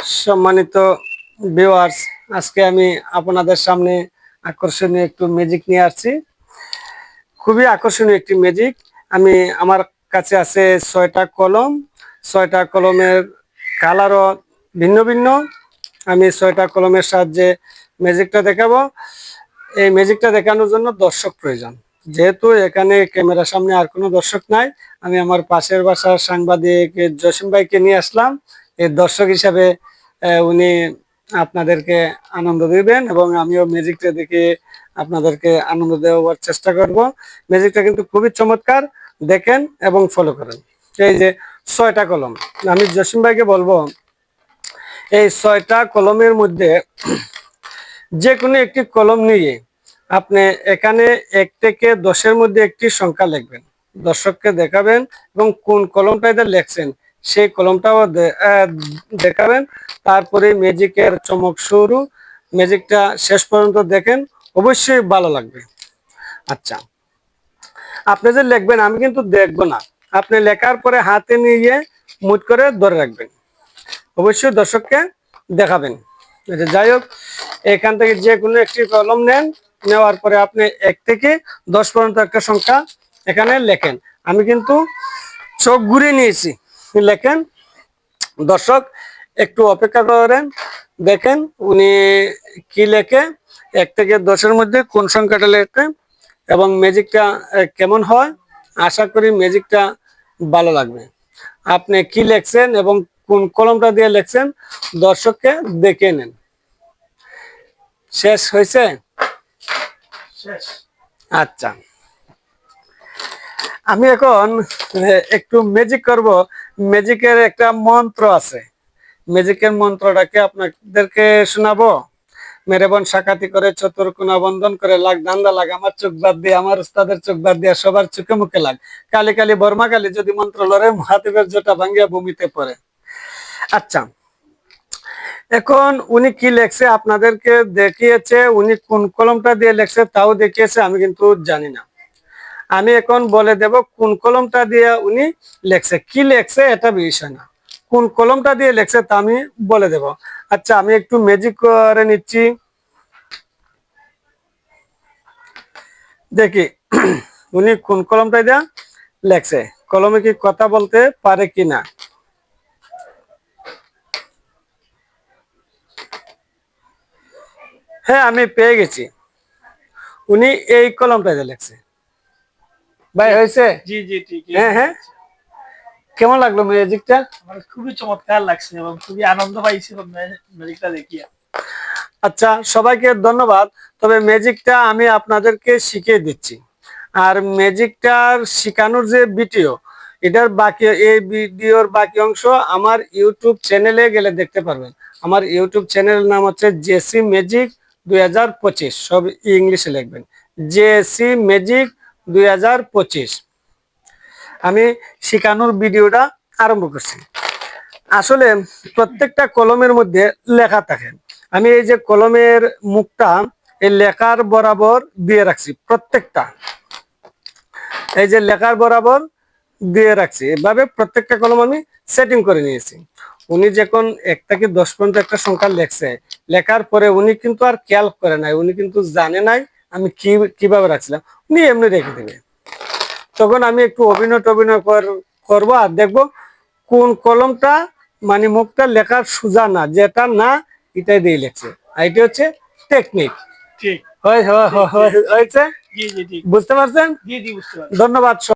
সম্মানিত ভিউয়ার্স, আজকে আমি আপনাদের সামনে আকর্ষণীয় একটু ম্যাজিক নিয়ে আসছি। খুবই আকর্ষণীয় একটি ম্যাজিক। আমার কাছে আছে 6টা কলম। 6টা কলমের কালারও ভিন্ন ভিন্ন। আমি 6টা কলমের সাহায্যে ম্যাজিকটা দেখাবো। এই ম্যাজিকটা দেখানোর জন্য দর্শক প্রয়োজন। যেহেতু এখানে ক্যামেরার সামনে আর কোনো দর্শক নাই, আমি আমার পাশের বাসার সাংবাদিক জসিম ভাইকে নিয়ে আসলাম এই দর্শক হিসাবে। উনি আপনাদেরকে আনন্দ দিবেন এবং আমিও ম্যাজিকটা দেখে আপনাদেরকে আনন্দ দেওয়ার চেষ্টা করব। ম্যাজিকটা কিন্তু খুবই চমৎকার, দেখেন এবং ফলো করেন। এই যে 6টা কলম, আমি জসিম ভাইকে বলবো এই 6টা কলমের মধ্যে যে কোনো একটি কলম নিয়ে আপনি এখানে 1 থেকে 10-এর মধ্যে একটি সংখ্যা লিখবেন, দর্শককে দেখাবেন এবং কোন কলমটা এটা লিখছেন সেই কলমটাও দেখাবেন। তারপরে ম্যাজিকের চমক শুরু। ম্যাজিকটা শেষ পর্যন্ত দেখেন, অবশ্যই ভালো লাগবে। আচ্ছা, আপনি যে লিখবেন আমি কিন্তু দেখবো না, আপনি লেখার পরে হাতে নিয়ে মুট করে ধরে রাখবেন, অবশ্যই দর্শককে দেখাবেন। যাই হোক, এখান থেকে যে কোনো একটি কলম নেন, নেওয়ার পরে আপনি 1 থেকে 10 পর্যন্ত একটা সংখ্যা এখানে লেখেন। আমি কিন্তু চোখ ঘুরিয়ে নিয়েছি, লেখেন। দর্শক একটু অপেক্ষা করেন, দেখেন উনি কি লেখে, 1 থেকে 10-এর মধ্যে কোন সংখ্যাটা লেখে এবং ম্যাজিকটা কেমন হয়। আশা করি ম্যাজিকটা ভালো লাগবে। আপনি কি লেখছেন এবং কোন কলমটা দিয়ে লেখছেন দর্শককে দেখে নেন। শেষ হয়েছে? আচ্ছা, আমি এখন একটু ম্যাজিক করব। ম্যাজিকের একটা মন্ত্র আছে, ম্যাজিকের মন্ত্রটাকে আপনাদেরকে শোনাবো। মেরে বোন সাকাতি করে চতুর্কোনা বন্ধন করে লাগ ধান্দা লাগ, আমার চোখ বাদ দিয়ে আমার উস্তাদের চোখ বাদ দিয়ে সবার চোখে মুখে লাগ, কালি কালি বর্মা কালি যদি মন্ত্র লড়ে মহাদেবের জোটা ভাঙ্গিয়া ভূমিতে পড়ে। আচ্ছা, এখন উনি কি লেখছে আপনাদেরকে দেখিয়েছে, উনি কোন কলমটা দিয়ে লেখছে তাও দেখিয়েছে, আমি কিন্তু জানি না। আমি এখন বলে দেব কোন কলমটা দিয়ে উনি লেখছে। কি লেখছে এটা বিষয় না, কোন কলমটা দিয়ে লেখছে তা আমি বলে দেব। আচ্ছা, আমি একটু ম্যাজিক করে নিচ্ছি, দেখি উনি কোন কলমটা দিয়ে লেখছে, কলমে কি কথা বলতে পারে কিনা। হ্যাঁ, আমি পেয়ে গেছি, উনি এই কলমটা দিয়ে লেখছে। ভাই হয়েছে? জি জি ঠিক। হ্যাঁ হ্যাঁ, কেমন লাগলো ম্যাজিকটা? আমার খুবই চমৎকার লাগছে এবং খুবই আনন্দ পাইছি ম্যাজিকটা দেখিয়া। আচ্ছা, সবাইকে ধন্যবাদ। তবে ম্যাজিকটা আমি আপনাদেরকে শিখিয়ে দিচ্ছি, আর ম্যাজিকটার শেখানোর যে ভিডিও, এটার বাকি এই ভিডিওর বাকি অংশ আমার ইউটিউব চ্যানেলে গেলে দেখতে পারবেন। আমার ইউটিউব চ্যানেলের নাম হচ্ছে জেসি ম্যাজিক 2025, সব ইংলিশে লিখবেন, জেসি ম্যাজিক 2025। আমি শেখানোর ভিডিওটা আরম্ভ করছি। আসলে প্রত্যেকটা কলমের মধ্যে লেখা থাকে। আমি এই যে কলমের মুখটা এই লেখার বরাবর দিয়ে রাখছি, প্রত্যেকটা এই যে লেখার বরাবর দিয়ে রাখছি, এভাবে প্রত্যেকটা কলম আমি সেটিং করে নিয়েছি। উনি যখন 1 থেকে 10 পর্যন্ত একটা সংখ্যা লেখছে, লেখার পরে উনি কিন্তু আর খেয়াল করে নাই, উনি কিন্তু জানে নাই আমি কিভাবে রাখছিলাম, উনি এমনি রেখে দেবে। তখন আমি একটু অভিনয় করবো আর দেখবো কোন কলমটা মানে মুখটা লেখার সোজা না, যেটা না এটাই দিয়ে লেখছে। আর এটা হচ্ছে টেকনিক। ঠিক। হয়েছে? জি জি ঠিক। বুঝতে পারছেন? জি জি বুঝতে পারছি। ধন্যবাদ।